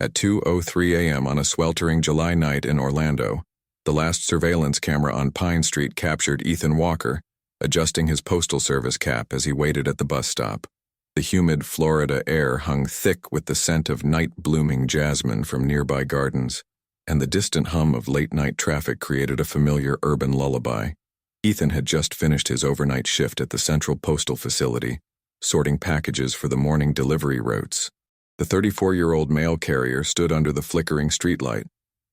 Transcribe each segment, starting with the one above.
At 2:03 a.m. on a sweltering July night in Orlando, the last surveillance camera on Pine Street captured Ethan Walker adjusting his postal service cap as he waited at the bus stop. The humid Florida air hung thick with the scent of night-blooming jasmine from nearby gardens, and the distant hum of late-night traffic created a familiar urban lullaby. Ethan had just finished his overnight shift at the Central Postal Facility, sorting packages for the morning delivery routes. The 34-year-old mail carrier stood under the flickering streetlight,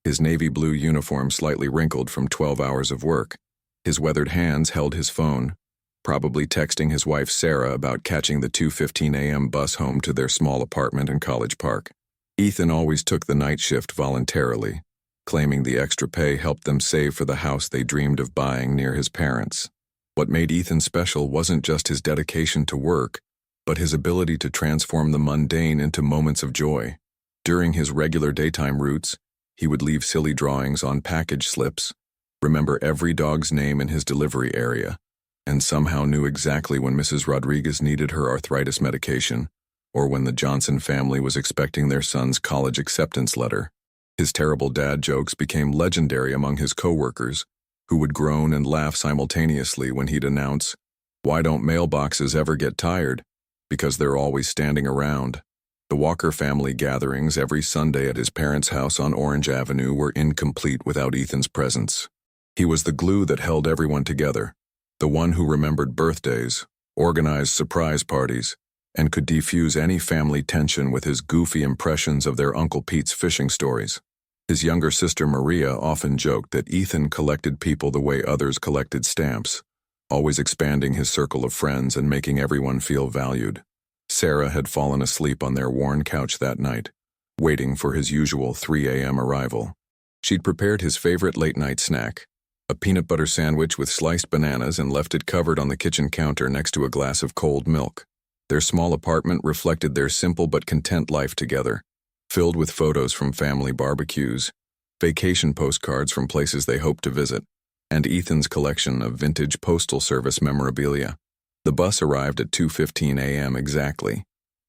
his navy blue uniform slightly wrinkled from 12 hours of work. His weathered hands held his phone, probably texting his wife Sarah about catching the 2:15 a.m. bus home to their small apartment in College Park. Ethan always took the night shift voluntarily, claiming the extra pay helped them save for the house they dreamed of buying near his parents. What made Ethan special wasn't just his dedication to work, but his ability to transform the mundane into moments of joy. During his regular daytime routes, he would leave silly drawings on package slips, remember every dog's name in his delivery area, and somehow knew exactly when Mrs. Rodriguez needed her arthritis medication, or when the Johnson family was expecting their son's college acceptance letter. His terrible dad jokes became legendary among his coworkers, who would groan and laugh simultaneously when he'd announce, "Why don't mailboxes ever get tired? Because they're always standing around." The Walker family gatherings every Sunday at his parents' house on Orange Avenue were incomplete without Ethan's presence. He was the glue that held everyone together, the one who remembered birthdays, organized surprise parties, and could defuse any family tension with his goofy impressions of their Uncle Pete's fishing stories. His younger sister Maria often joked that Ethan collected people the way others collected stamps, always expanding his circle of friends and making everyone feel valued. Sarah had fallen asleep on their worn couch that night, waiting for his usual 3 a.m. arrival. She'd prepared his favorite late-night snack, a peanut butter sandwich with sliced bananas, and left it covered on the kitchen counter next to a glass of cold milk. Their small apartment reflected their simple but content life together, filled with photos from family barbecues, vacation postcards from places they hoped to visit, and Ethan's collection of vintage postal service memorabilia. The bus arrived at 2:15 a.m. exactly,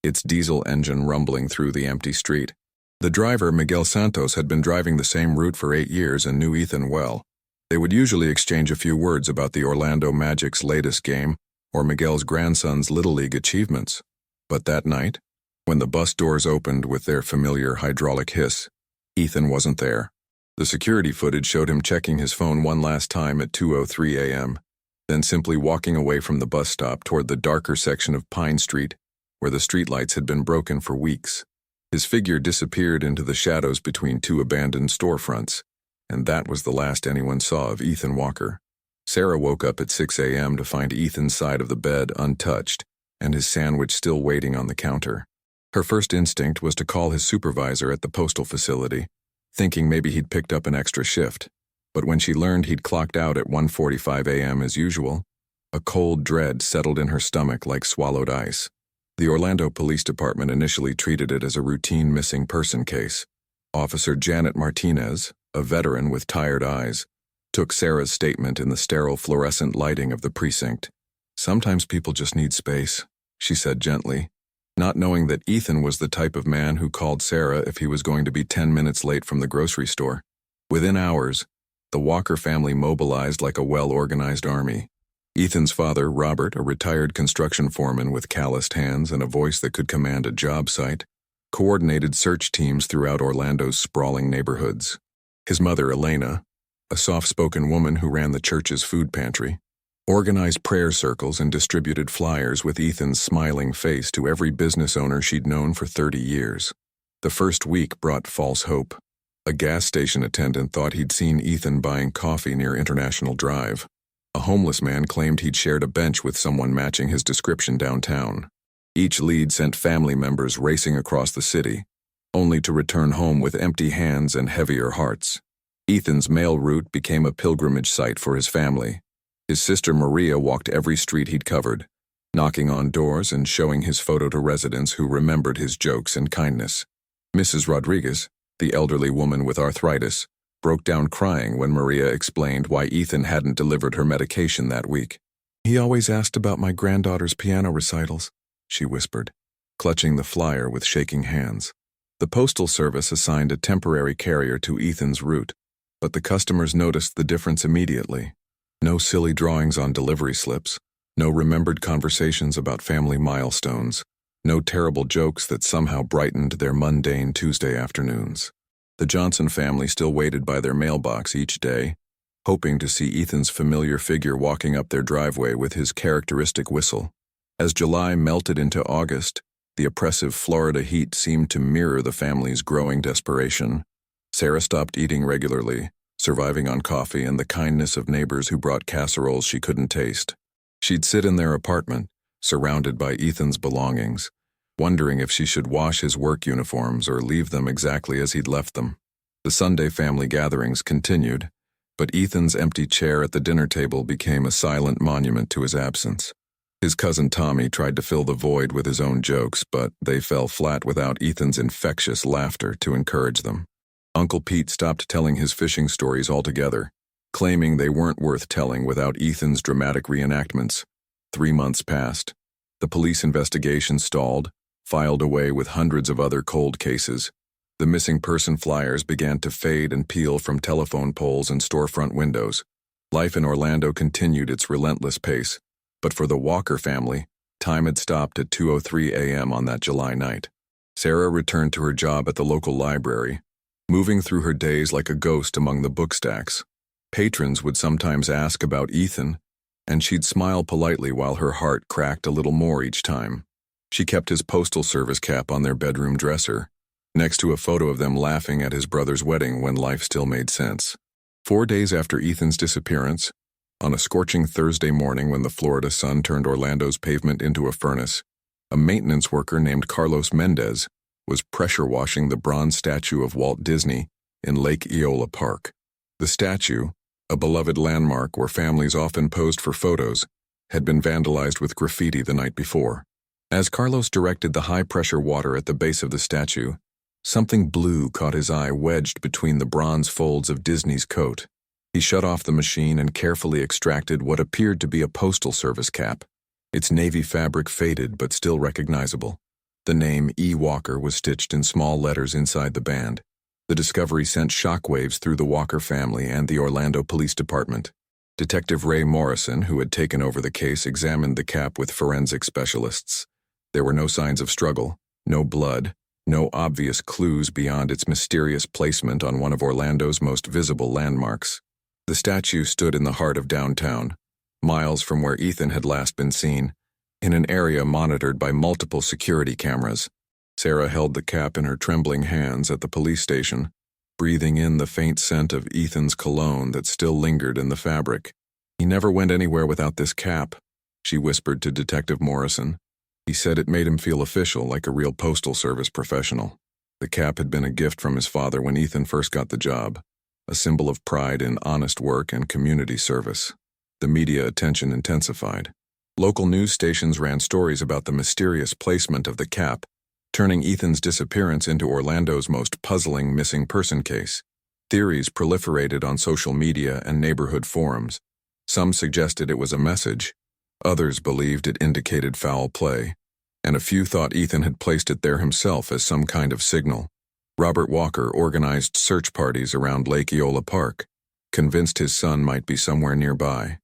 its diesel engine rumbling through the empty street. The driver, Miguel Santos, had been driving the same route for 8 years and knew Ethan well. They would usually exchange a few words about the Orlando Magic's latest game or Miguel's grandson's Little League achievements. But that night, when the bus doors opened with their familiar hydraulic hiss, Ethan wasn't there. The security footage showed him checking his phone one last time at 2:03 a.m., then simply walking away from the bus stop toward the darker section of Pine Street, where the streetlights had been broken for weeks. His figure disappeared into the shadows between two abandoned storefronts, and that was the last anyone saw of Ethan Walker. Sarah woke up at 6 a.m. to find Ethan's side of the bed untouched and his sandwich still waiting on the counter. Her first instinct was to call his supervisor at the postal facility, thinking maybe he'd picked up an extra shift. But when she learned he'd clocked out at 1:45 a.m. as usual, a cold dread settled in her stomach like swallowed ice. The Orlando Police Department initially treated it as a routine missing person case. Officer Janet Martinez, a veteran with tired eyes, took Sarah's statement in the sterile fluorescent lighting of the precinct. "Sometimes people just need space," she said gently, not knowing that Ethan was the type of man who called Sarah if he was going to be 10 minutes late from the grocery store. Within hours, the Walker family mobilized like a well-organized army. Ethan's father, Robert, a retired construction foreman with calloused hands and a voice that could command a job site, coordinated search teams throughout Orlando's sprawling neighborhoods. His mother, Elena, a soft-spoken woman who ran the church's food pantry, organized prayer circles and distributed flyers with Ethan's smiling face to every business owner she'd known for 30 years. The first week brought false hope. A gas station attendant thought he'd seen Ethan buying coffee near International Drive. A homeless man claimed he'd shared a bench with someone matching his description downtown. Each lead sent family members racing across the city, only to return home with empty hands and heavier hearts. Ethan's mail route became a pilgrimage site for his family. His sister Maria walked every street he'd covered, knocking on doors and showing his photo to residents who remembered his jokes and kindness. Mrs. Rodriguez, the elderly woman with arthritis, broke down crying when Maria explained why Ethan hadn't delivered her medication that week. "He always asked about my granddaughter's piano recitals," she whispered, clutching the flyer with shaking hands. The Postal Service assigned a temporary carrier to Ethan's route, but the customers noticed the difference immediately. No silly drawings on delivery slips, no remembered conversations about family milestones, no terrible jokes that somehow brightened their mundane Tuesday afternoons. The Johnson family still waited by their mailbox each day, hoping to see Ethan's familiar figure walking up their driveway with his characteristic whistle. As July melted into August, the oppressive Florida heat seemed to mirror the family's growing desperation. Sarah stopped eating regularly, surviving on coffee and the kindness of neighbors who brought casseroles she couldn't taste. She'd sit in their apartment, surrounded by Ethan's belongings, wondering if she should wash his work uniforms or leave them exactly as he'd left them. The Sunday family gatherings continued, but Ethan's empty chair at the dinner table became a silent monument to his absence. His cousin Tommy tried to fill the void with his own jokes, but they fell flat without Ethan's infectious laughter to encourage them. Uncle Pete stopped telling his fishing stories altogether, claiming they weren't worth telling without Ethan's dramatic reenactments. 3 months passed. The police investigation stalled, filed away with hundreds of other cold cases. The missing person flyers began to fade and peel from telephone poles and storefront windows. Life in Orlando continued its relentless pace, but for the Walker family, time had stopped at 2:03 a.m. on that July night. Sarah returned to her job at the local library, moving through her days like a ghost among the book stacks. Patrons would sometimes ask about Ethan, and she'd smile politely while her heart cracked a little more each time. She kept his Postal Service cap on their bedroom dresser, next to a photo of them laughing at his brother's wedding when life still made sense. 4 days after Ethan's disappearance, on a scorching Thursday morning when the Florida sun turned Orlando's pavement into a furnace, a maintenance worker named Carlos Mendez was pressure washing the bronze statue of Walt Disney in Lake Eola Park. The statue, a beloved landmark where families often posed for photos, had been vandalized with graffiti the night before. As Carlos directed the high-pressure water at the base of the statue, something blue caught his eye wedged between the bronze folds of Disney's coat. He shut off the machine and carefully extracted what appeared to be a Postal Service cap. Its navy fabric faded but still recognizable. The name E. Walker was stitched in small letters inside the band. The discovery sent shockwaves through the Walker family and the Orlando Police Department. Detective Ray Morrison, who had taken over the case, examined the cap with forensic specialists. There were no signs of struggle, no blood, no obvious clues beyond its mysterious placement on one of Orlando's most visible landmarks. The statue stood in the heart of downtown, miles from where Ethan had last been seen, in an area monitored by multiple security cameras. Sarah held the cap in her trembling hands at the police station, breathing in the faint scent of Ethan's cologne that still lingered in the fabric. "He never went anywhere without this cap," she whispered to Detective Morrison. He said it made him feel official, like a real Postal Service professional. The cap had been a gift from his father when Ethan first got the job, a symbol of pride in honest work and community service. The media attention intensified. Local news stations ran stories about the mysterious placement of the cap, turning Ethan's disappearance into Orlando's most puzzling missing person case. Theories proliferated on social media and neighborhood forums. Some suggested it was a message, others believed it indicated foul play, and a few thought Ethan had placed it there himself as some kind of signal. Robert Walker organized search parties around Lake Eola Park, convinced his son might be somewhere nearby.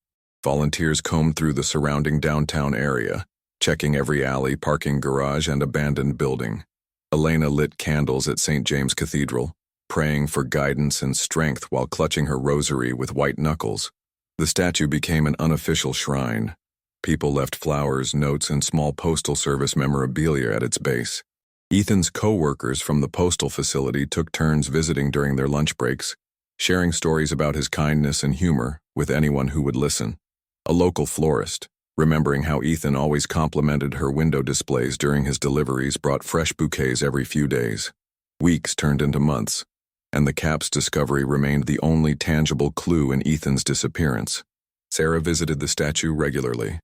Volunteers combed through the surrounding downtown area, checking every alley, parking garage, and abandoned building. Elena lit candles at St. James Cathedral, praying for guidance and strength while clutching her rosary with white knuckles. The statue became an unofficial shrine. People left flowers, notes, and small Postal Service memorabilia at its base. Ethan's co-workers from the postal facility took turns visiting during their lunch breaks, sharing stories about his kindness and humor with anyone who would listen. A local florist, remembering how Ethan always complimented her window displays during his deliveries, brought fresh bouquets every few days. Weeks turned into months, and the cap's discovery remained the only tangible clue in Ethan's disappearance. Sarah visited the statue regularly,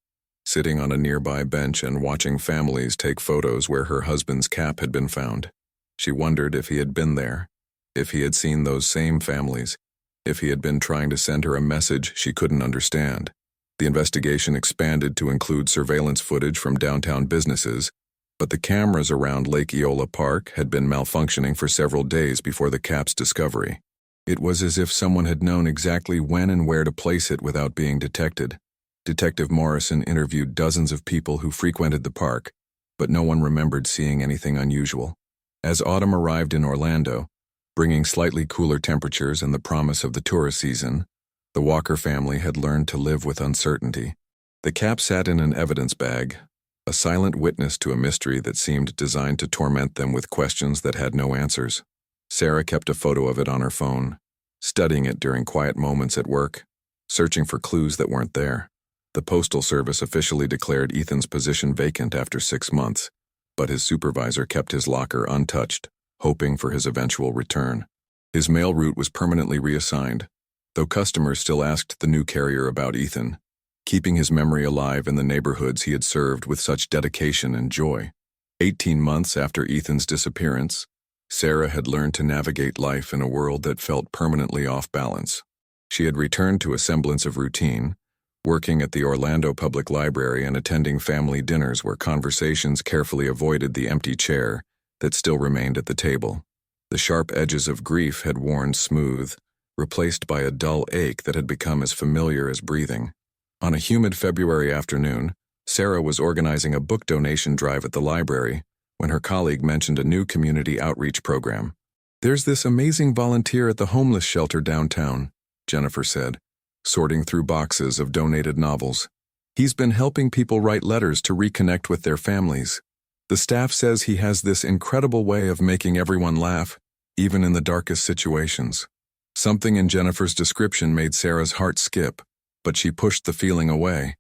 sitting on a nearby bench and watching families take photos where her husband's cap had been found. She wondered if he had been there, if he had seen those same families, if he had been trying to send her a message she couldn't understand. The investigation expanded to include surveillance footage from downtown businesses, But the cameras around Lake Eola Park had been malfunctioning for several days before the cap's discovery. It was as if someone had known exactly when and where to place it without being detected. Detective Morrison interviewed dozens of people who frequented the park, but no one remembered seeing anything unusual. As autumn arrived in Orlando, bringing slightly cooler temperatures and the promise of the tourist season, the Walker family had learned to live with uncertainty. The cap sat in an evidence bag, a silent witness to a mystery that seemed designed to torment them with questions that had no answers. Sarah kept a photo of it on her phone, studying it during quiet moments at work, searching for clues that weren't there. The Postal Service officially declared Ethan's position vacant after 6 months, but his supervisor kept his locker untouched, hoping for his eventual return. His mail route was permanently reassigned, though customers still asked the new carrier about Ethan, keeping his memory alive in the neighborhoods he had served with such dedication and joy. 18 months after Ethan's disappearance, Sarah had learned to navigate life in a world that felt permanently off balance. She had returned to a semblance of routine, working at the Orlando Public Library and attending family dinners where conversations carefully avoided the empty chair that still remained at the table. The sharp edges of grief had worn smooth, replaced by a dull ache that had become as familiar as breathing. On a humid February afternoon, Sarah was organizing a book donation drive at the library when her colleague mentioned a new community outreach program. "There's this amazing volunteer at the homeless shelter downtown," Jennifer said, sorting through boxes of donated novels. "He's been helping people write letters to reconnect with their families. The staff says he has this incredible way of making everyone laugh, even in the darkest situations." Something in Jennifer's description made Sarah's heart skip, but she pushed the feeling away.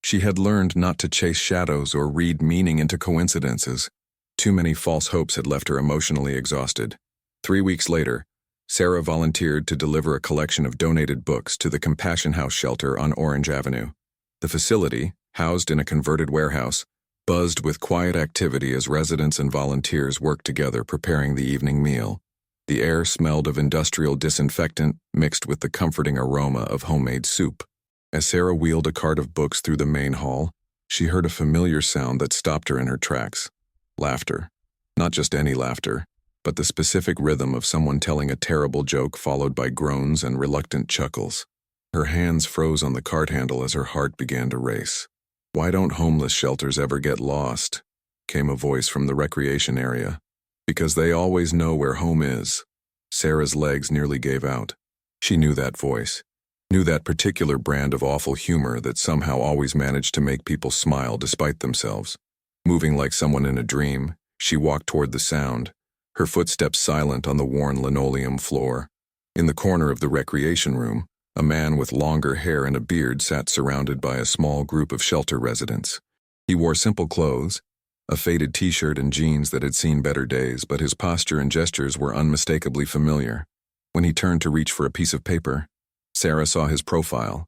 She had learned not to chase shadows or read meaning into coincidences. Too many false hopes had left her emotionally exhausted. 3 weeks later, Sarah volunteered to deliver a collection of donated books to the Compassion House shelter on Orange Avenue. The facility, housed in a converted warehouse, buzzed with quiet activity as residents and volunteers worked together preparing the evening meal. The air smelled of industrial disinfectant mixed with the comforting aroma of homemade soup. As Sarah wheeled a cart of books through the main hall, she heard a familiar sound that stopped her in her tracks. Laughter. Not just any laughter, but the specific rhythm of someone telling a terrible joke followed by groans and reluctant chuckles. Her hands froze on the cart handle as her heart began to race. "Why don't homeless shelters ever get lost?" came a voice from the recreation area. "Because they always know where home is." Sarah's legs nearly gave out. She knew that voice, knew that particular brand of awful humor that somehow always managed to make people smile despite themselves. Moving like someone in a dream, she walked toward the sound, her footsteps silent on the worn linoleum floor. In the corner of the recreation room, a man with longer hair and a beard sat surrounded by a small group of shelter residents. He wore simple clothes, a faded t-shirt and jeans that had seen better days, but his posture and gestures were unmistakably familiar. When he turned to reach for a piece of paper, Sarah saw his profile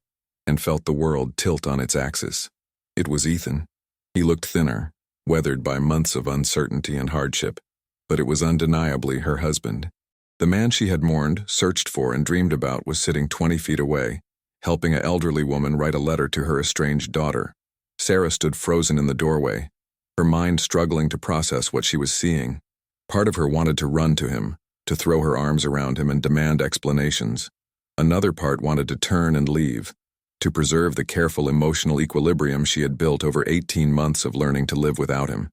and felt the world tilt on its axis. It was Ethan. He looked thinner, weathered by months of uncertainty and hardship, but it was undeniably her husband. The man she had mourned, searched for, and dreamed about was sitting 20 feet away, helping an elderly woman write a letter to her estranged daughter. Sarah stood frozen in the doorway, her mind struggling to process what she was seeing. Part of her wanted to run to him, to throw her arms around him and demand explanations. Another part wanted to turn and leave, to preserve the careful emotional equilibrium she had built over 18 months of learning to live without him.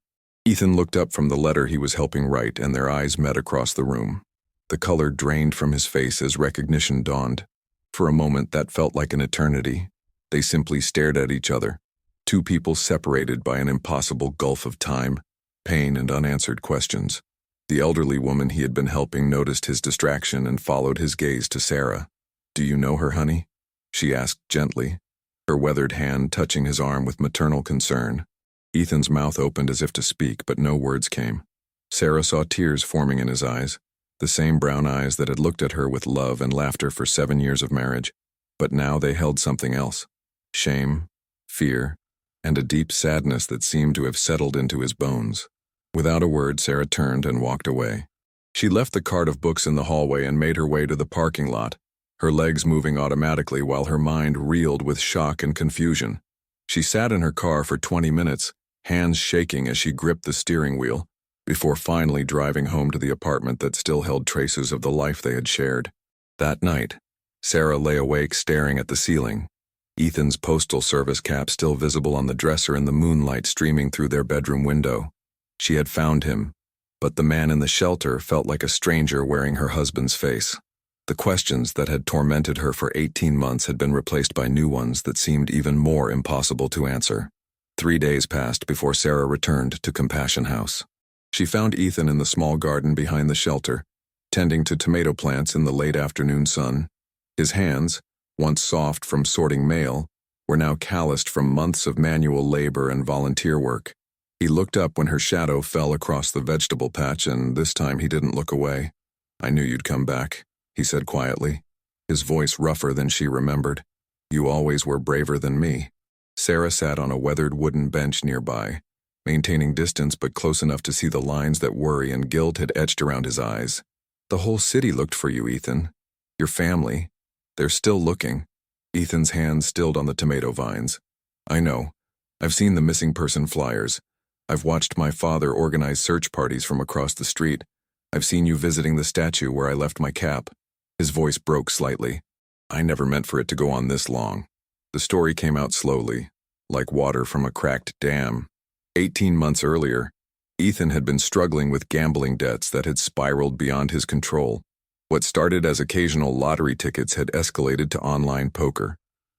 Ethan looked up from the letter he was helping write, and their eyes met across the room. The color drained from his face as recognition dawned. For a moment that felt like an eternity. They simply stared at each other, two people separated by an impossible gulf of time, pain, and unanswered questions. The elderly woman he had been helping noticed his distraction and followed his gaze to Sarah. "Do you know her, honey?" she asked gently, her weathered hand touching his arm with maternal concern. Ethan's mouth opened as if to speak, but no words came. Sarah saw tears forming in his eyes, the same brown eyes that had looked at her with love and laughter for 7 years of marriage. But now they held something else: shame, fear, and a deep sadness that seemed to have settled into his bones. Without a word, Sarah turned and walked away. She left the cart of books in the hallway and made her way to the parking lot, her legs moving automatically while her mind reeled with shock and confusion. She sat in her car for 20 minutes, hands shaking as she gripped the steering wheel, before finally driving home to the apartment that still held traces of the life they had shared. That night, Sarah lay awake staring at the ceiling, Ethan's postal service cap still visible on the dresser and the moonlight streaming through their bedroom window. She had found him, but the man in the shelter felt like a stranger wearing her husband's face. The questions that had tormented her for 18 months had been replaced by new ones that seemed even more impossible to answer. 3 days passed before Sarah returned to Compassion House. She found Ethan in the small garden behind the shelter, tending to tomato plants in the late afternoon sun. His hands, once soft from sorting mail, were now calloused from months of manual labor and volunteer work. He looked up when her shadow fell across the vegetable patch, and this time he didn't look away. "I knew you'd come back," he said quietly, his voice rougher than she remembered. "You always were braver than me." Sarah sat on a weathered wooden bench nearby, maintaining distance but close enough to see the lines that worry and guilt had etched around his eyes. "The whole city looked for you, Ethan. Your family. They're still looking." Ethan's hands stilled on the tomato vines. "I know. I've seen the missing person flyers. I've watched my father organize search parties from across the street. I've seen you visiting the statue where I left my cap." His voice broke slightly. "I never meant for it to go on this long." The story came out slowly, like water from a cracked dam. 18 months earlier, Ethan had been struggling with gambling debts that had spiraled beyond his control. What started as occasional lottery tickets had escalated to online poker,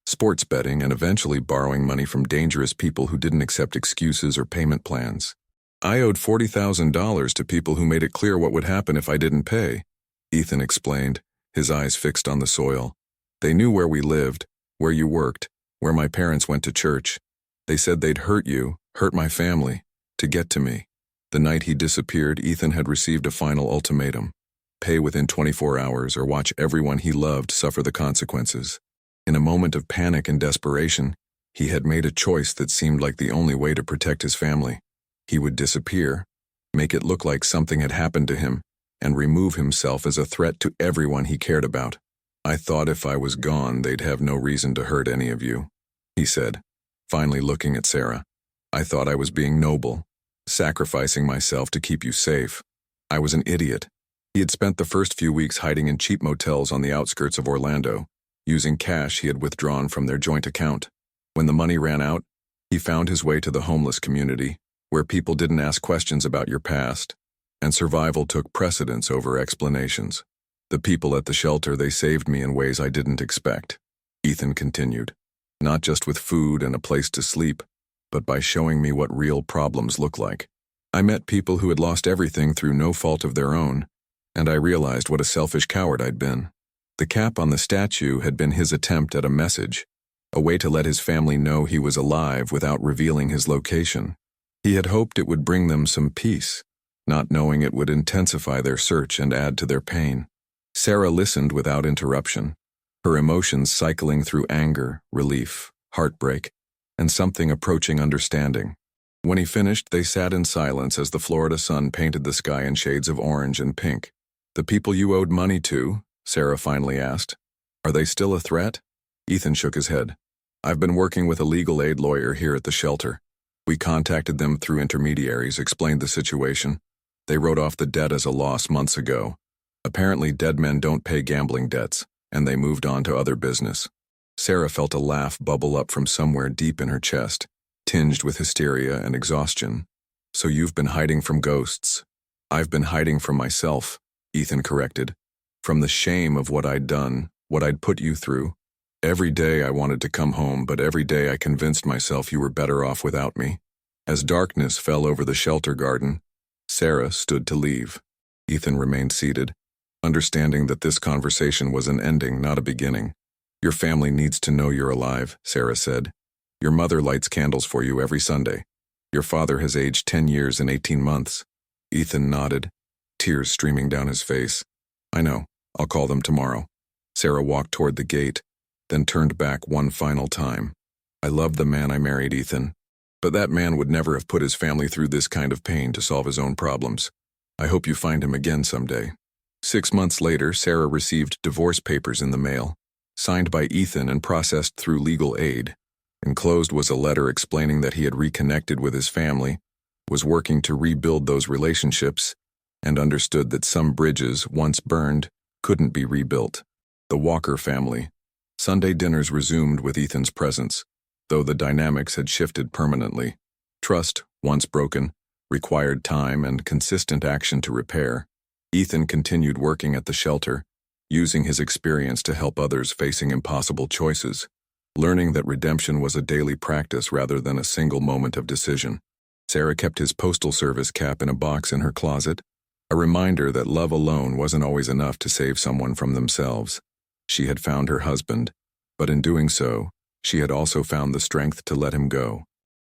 sports betting, and eventually borrowing money from dangerous people who didn't accept excuses or payment plans. "I owed $40,000 to people who made it clear what would happen if I didn't pay," Ethan explained, his eyes fixed on the soil. "They knew where we lived, where you worked, where my parents went to church. They said they'd hurt you, hurt my family, to get to me." The night he disappeared, Ethan had received a final ultimatum: pay within 24 hours or watch everyone he loved suffer the consequences. In a moment of panic and desperation, he had made a choice that seemed like the only way to protect his family. He would disappear, make it look like something had happened to him, and remove himself as a threat to everyone he cared about. "I thought if I was gone, they'd have no reason to hurt any of you," he said, finally looking at Sarah. "I thought I was being noble, sacrificing myself to keep you safe. I was an idiot." He had spent the first few weeks hiding in cheap motels on the outskirts of Orlando, using cash he had withdrawn from their joint account. When the money ran out, he found his way to the homeless community, where people didn't ask questions about your past, and survival took precedence over explanations. "The people at the shelter, they saved me in ways I didn't expect," Ethan continued. "Not just with food and a place to sleep, but by showing me what real problems look like. I met people who had lost everything through no fault of their own, and I realized what a selfish coward I'd been." The cap on the statue had been his attempt at a message, a way to let his family know he was alive without revealing his location. He had hoped it would bring them some peace, not knowing it would intensify their search and add to their pain. Sarah listened without interruption, her emotions cycling through anger, relief, heartbreak, and something approaching understanding. When he finished, they sat in silence as the Florida sun painted the sky in shades of orange and pink. "The people you owed money to," Sarah finally asked, "are they still a threat?" Ethan shook his head. "I've been working with a legal aid lawyer here at the shelter. We contacted them through intermediaries, explained the situation. They wrote off the debt as a loss months ago. Apparently dead men don't pay gambling debts, and they moved on to other business." Sarah felt a laugh bubble up from somewhere deep in her chest, tinged with hysteria and exhaustion. "So you've been hiding from ghosts." "I've been hiding from myself," Ethan corrected. "From the shame of what I'd done, what I'd put you through. Every day I wanted to come home, but every day I convinced myself you were better off without me." As darkness fell over the shelter garden, Sarah stood to leave. Ethan remained seated, understanding that this conversation was an ending, not a beginning. "Your family needs to know you're alive," Sarah said. "Your mother lights candles for you every Sunday. Your father has aged 10 years in 18 months. Ethan nodded, tears streaming down his face. "I know. I'll call them tomorrow." Sarah walked toward the gate, then turned back one final time. "I love the man I married, Ethan. But that man would never have put his family through this kind of pain to solve his own problems. I hope you find him again someday." 6 months later, Sarah received divorce papers in the mail, signed by Ethan and processed through legal aid. Enclosed was a letter explaining that he had reconnected with his family, was working to rebuild those relationships, and understood that some bridges, once burned, couldn't be rebuilt. The Walker family. Sunday dinners resumed with Ethan's presence, though the dynamics had shifted permanently. Trust, once broken, required time and consistent action to repair. Ethan continued working at the shelter, using his experience to help others facing impossible choices, learning that redemption was a daily practice rather than a single moment of decision. Sarah kept his postal service cap in a box in her closet, a reminder that love alone wasn't always enough to save someone from themselves. She had found her husband, but in doing so, she had also found the strength to let him go.